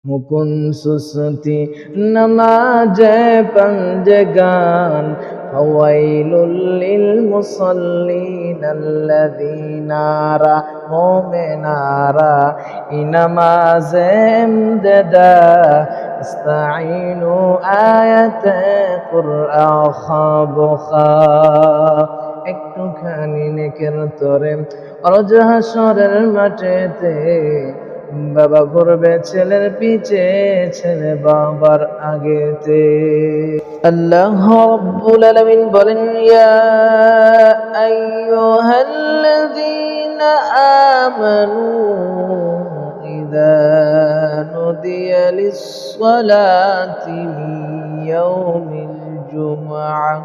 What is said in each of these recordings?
মুকুন সুসতি নমাজে পঞ্জগান ফাওয়াইলুল লিল মুসাল্লিন আল্লাযীনা রা মুমিনারা ইনামাজে ইমদাদা ইস্তাঈনু আয়াতে কুরআন খাবখা। একটুখানি নেকের তরে অরজ হাসরের মাঠেতে বাবা ঘুরবে ছেলের পিছে, ছেলে বাবার আগেতে। আল্লাহ রাব্বুল আলামিন বলেন, ইয়া আইয়ুহাল্লাযীনা আমানু ইযা নুদিয়া লিস-সালাতি মিন ইয়াউমিল জুমআহ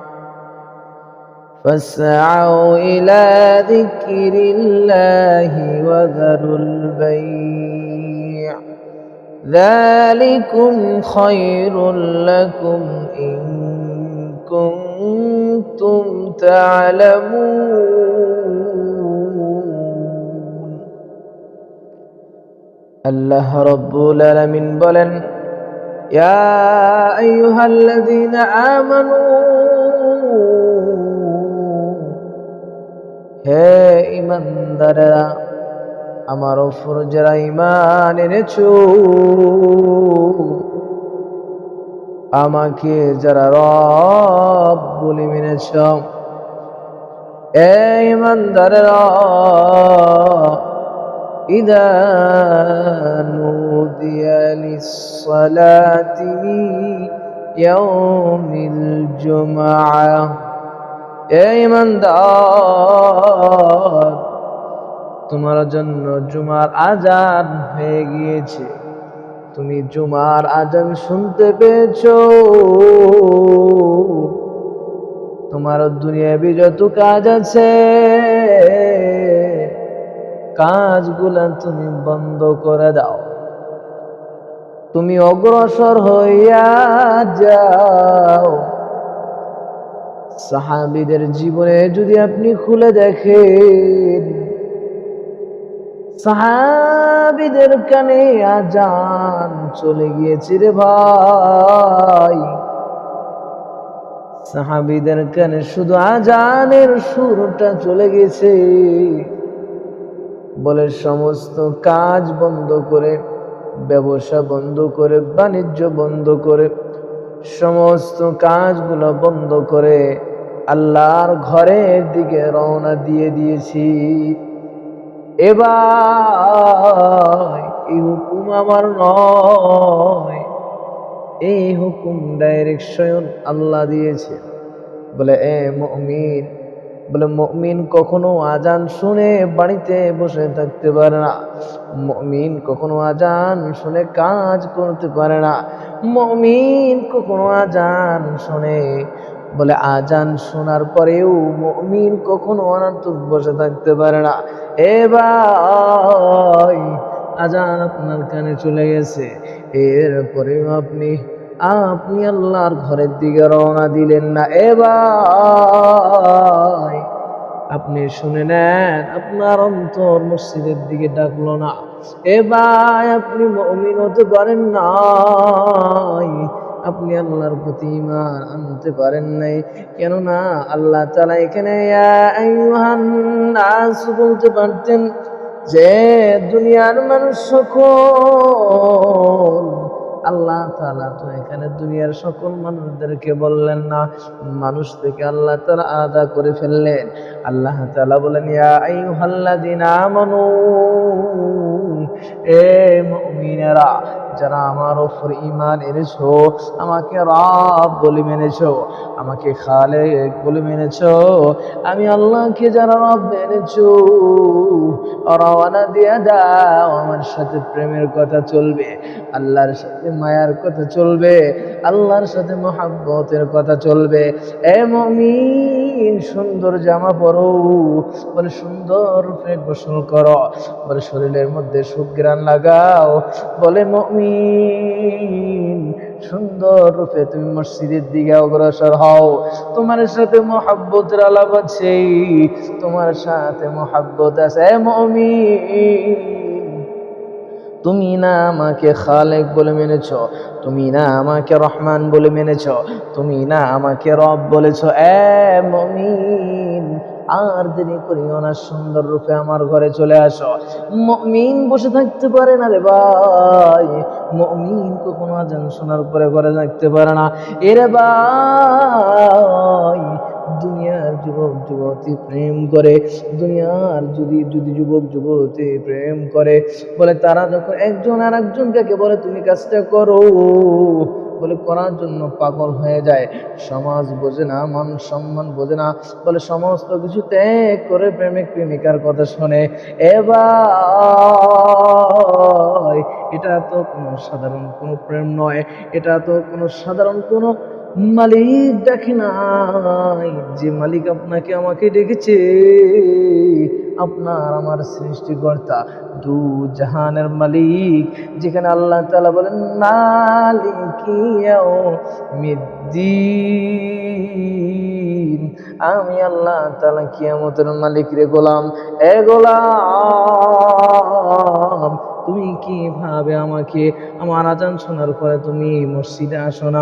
فاسعوا إلى ذكر الله وذروا البيع ذلكم خير لكم إن كنتم تعلمون। الله رب العالمين বলেন, يا أيها الذين آمنوا হে ঈমানদারেরা, আমার উপর যারা ঈমান এনেছো, আমাকে যারা রব বলে মেনেছ, হে ঈমানদারেরা, ইযা নুদিয়া লিস-সালাতি মিন ইয়াউমিল জুমআহ, এই ঈমানদার, তোমার জন্য জুমার আজান হয়ে গিয়েছে, তুমি জুমার আজান শুনতে পেয়েছো। তোমার দুনিয়াবি যত কাজ আছে, কাজগুলা তুমি বন্ধ করে দাও, তুমি অগ্রসর হইয়া যাও। সাহাবীদের জীবনে যদি আপনি খুলে দেখেন, সাহাবীদের কানে আজান চলে গিয়েছে রে ভাই, সাহাবীদের কানে শুধু আজানের সুরটা চলে গেছে। বলে সমস্ত কাজ বন্ধ করে, ব্যবসা বন্ধ করে, বাণিজ্য বন্ধ করে, সমস্ত কাজগুলো বন্ধ করে আল্লাহর ঘরের দিকে রওনা দিয়ে দিয়েছি। এবার এই হুকুম আমার নয়, এই হুকুম ডাইরেক্ট স্বয়ং আল্লাহ দিয়েছে। বলে এ মুমিন, বলে মুমিন কখনো আজান শুনে বাড়িতে বসে থাকতে পারে না, মুমিন কখনো আজান শুনে কাজ করতে পারে না, মুমিন কখনো আজান শুনে, বলে আজান শোনার পরেও মুমিন কখনো অনর্থক বসে থাকতে পারে না। এ ভাই, আজান আপনার কানে চলে গেছে, এরপরেও আপনি আল্লাহর ঘরের দিকে রওনা দিলেন না। এ ভাই, আপনি শুনে নেন, আপনার অন্তর মসজিদের দিকে ডাকলো না। এ ভাই, আপনি মুমিন হতে পারেন নাই, আপনি আল্লাহর প্রতি ঈমান আনতে পারেন নাই। কেননা আল্লাহ তাআলা এখানে ইয়া আইয়ুহান নাস বলতে পারতেন যে দুনিয়ার মানুষ সকল। আল্লাহ তাআলা তো এখানে দুনিয়ার সকল মানুষদেরকে বললেন না, মানুষ থেকে আল্লাহ তাআলা আলাদা করে ফেললেন। আল্লাহ তাআলা বলেন, ইয়া আইয়ুহাল্লাযীনা আমানু, এ মুমিনেরা, যারা আমার উপর ঈমান এনেছো, আমাকে রব বলে মেনেছো, আমাকে খালেক বলে মেনেছো, আমি আল্লাহকে যারা রব মেনেছো, রওনা দিয়ে দাও, আমার সাথে প্রেমের কথা চলবে, আল্লাহর সাথে মায়ার কথা চলবে, আল্লাহর সাথে মহব্বতের কথা চলবে। এ মুমিন, সুন্দর জামা পরো, বলে সুন্দর রূপে গোসল করো, বলে শরীরের মধ্যে সুঘ্রাণ লাগাও, বলে মুমিন সুন্দর রূপে তুমি মসজিদের দিকে অগ্রসর হও। তোমার সাথে মহব্বতের আলাপ আছে, তোমার সাথে মহব্বত আছে। মুমিন, তুমি না আমাকে খালেক বলে মেনেছ, তুমি না আমাকে রহমান বলে মেনেছ, তুমি না আমাকে রব বলেছ। মুমিন, আর দেরি করিও না, সুন্দর রূপে আমার ঘরে চলে আসো। মুমিন বসে থাকতে পারে না রে ভাই, মুমিন কখনো আজান শোনার পরে ঘরে থাকতে পারে না। এরে ভাই, দুনিয়ার যুবক যুবতী প্রেম করে, দুনিয়ার যদি যদি যুবক যুবতী প্রেম করে, বলে তারা যখন একজন আর একজনকে বলে তুমি কাজটা করো, বলে করার জন্য পাগল হয়ে যায়। সমাজ বোঝে না, মান সম্মান বোঝে না, বলে সমস্ত কিছু ত্যাগ করে প্রেমিক প্রেমিকার কথা শোনে। এবার এটা তো কোনো সাধারণ কোনো প্রেম নয়, এটা তো কোনো সাধারণ কোনো মালিক দেখে নাই। যে মালিক আপনাকে আমাকে ডেকেছে, আপনার আমার সৃষ্টিকর্তা, দু জাহানের মালিক, যেখানে আল্লাহ তাআলা বলেন মালিকি ইয়াউমিদ্দিন, আমি আল্লাহ তাআলা কিয়ামতের মালিক রে গোলাম। এ গোলাম, তুমি কিভাবে আমাকে আমার আজান শোনার পরে তুমি মসজিদে আসো না?